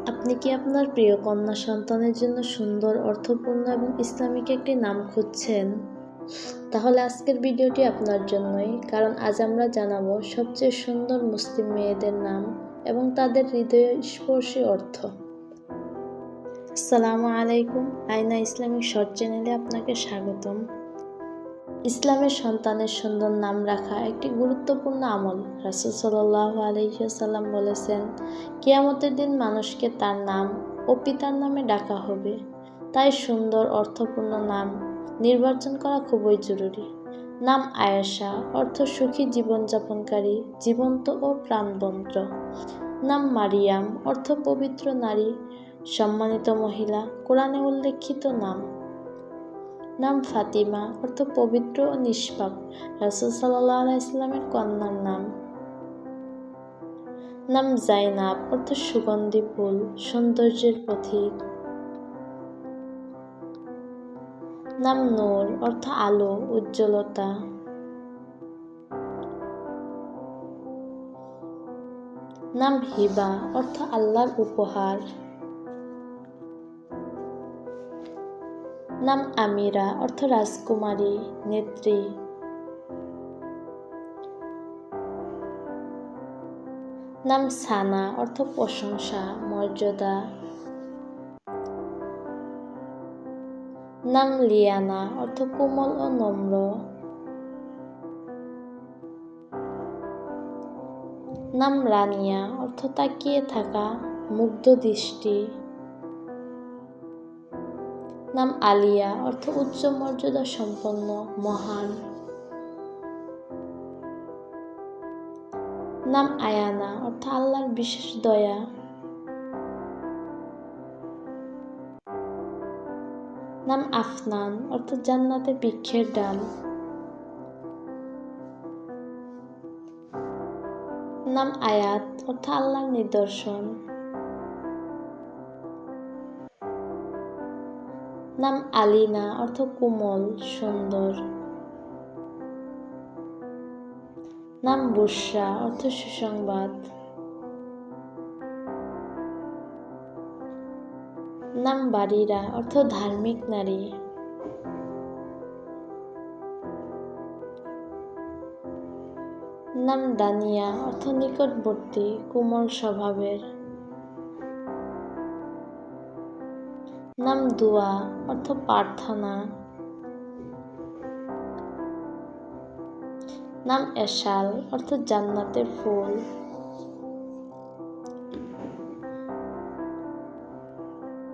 আপনি কি আপনার প্রিয় কন্যা সন্তানের জন্য সুন্দর, অর্থপূর্ণ এবং ইসলামিক একটি নাম খুঁজছেন? তাহলে আজকের ভিডিওটি আপনার জন্যই, কারণ আজ আমরা জানাবো সবচেয়ে সুন্দর মুসলিম মেয়েদের নাম এবং তাদের হৃদয়স্পর্শী অর্থ। আসসালামু আলাইকুম, আয়না ইসলামিক শর্ট চ্যানেলে আপনাকে স্বাগতম। ইসলামের সন্তানের সুন্দর নাম রাখা একটি গুরুত্বপূর্ণ আমল। রাসূল সাল্লাল্লাহু আলাইহি ওয়াসাল্লাম বলেছেন, কিয়ামতের দিন মানুষকে তার নাম ও পিতার নামে ডাকা হবে। তাই সুন্দর, অর্থপূর্ণ নাম নির্বাচন করা খুবই জরুরি। নাম আয়েশা, অর্থ সুখী জীবনযাপনকারী, জীবন্ত ও প্রাণবন্ত। নাম মারিয়াম, অর্থ পবিত্র নারী, সম্মানিত মহিলা, কোরআনে উল্লেখিত নাম। নাম ফাতিমা, অর্থ পবিত্র ও নিষ্পাপ, রাসূল সাল্লাল্লাহু আলাইহি ওয়াসাল্লামের কন্যার নাম। নাম জাইনাব, অর্থ সুগন্ধি ফুল, সৌন্দর্যের প্রতীক। নাম নূর, অর্থ আলো, উজ্জ্বলতা। নাম হিবা, অর্থ আল্লাহর উপহার। নাম আমিরা, অর্থ রাজকুমারী, নেত্রী। নাম সানা, অর্থ প্রশংসা, মর্যাদা। নাম লিয়ানা, অর্থ কোমল ও নম্র। নাম রানিয়া, অর্থ তাকিয়ে থাকা, মুগ্ধ দৃষ্টি। নাম আলিয়া, অর্থ উচ্চ মর্যাদা সম্পন্ন, মহান। নাম আয়ানা, অর্থ আল্লাহর বিশেষ দয়া। নাম আফনান, অর্থ জান্নাতে বৃক্ষের ডাল। নাম আয়াত, অর্থ আল্লাহর নিদর্শন। নাম আলিনা, অর্থ কোমল, সুন্দর। নাম বুশরা, অর্থ সুসংবাদ। নাম বারিরা, অর্থ ধার্মিক নারী। নাম দানিয়া, অর্থ নিকটবর্তী, কোমল স্বভাবের। নাম দুয়া, অর্থ প্রার্থনা। নাম এশাল, অর্থ জান্নাতের ফুল।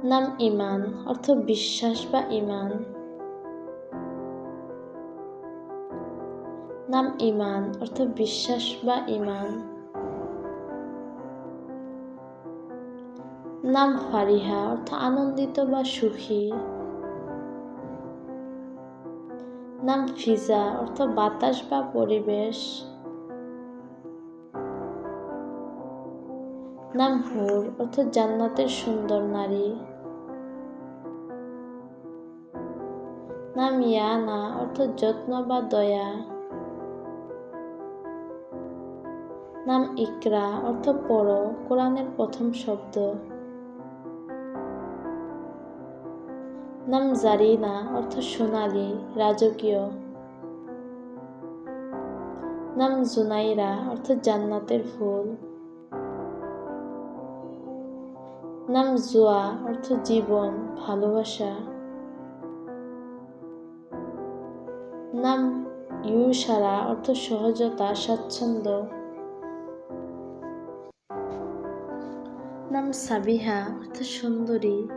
নাম ইমান, অর্থ বিশ্বাস বা ইমান। নাম ইমান, অর্থ বিশ্বাস বা ইমান। নাম ফারিহা, অর্থ আনন্দিত বা সুখী। নাম ফিজা, অর্থ বাতাস বা পরিবেশ। নাম হুর, অর্থ জান্নাতের সুন্দর নারী। নাম ইয়ানা, অর্থ যত্ন বা দয়া। নাম ইকরা, অর্থ পড়ো, কোরআনের প্রথম শব্দ। নাম জারিনা, অর্থ সোনালী, রাজকীয়। নাম জুনাইরা, অর্থ জান্নাতের ফুল। নাম জুয়া, অর্থ জীবন, ভালোবাসা। নাম ইউসারা, অর্থ সহজতা, স্বাচ্ছন্দ্য। নাম সাবিহা, অর্থ সুন্দরী।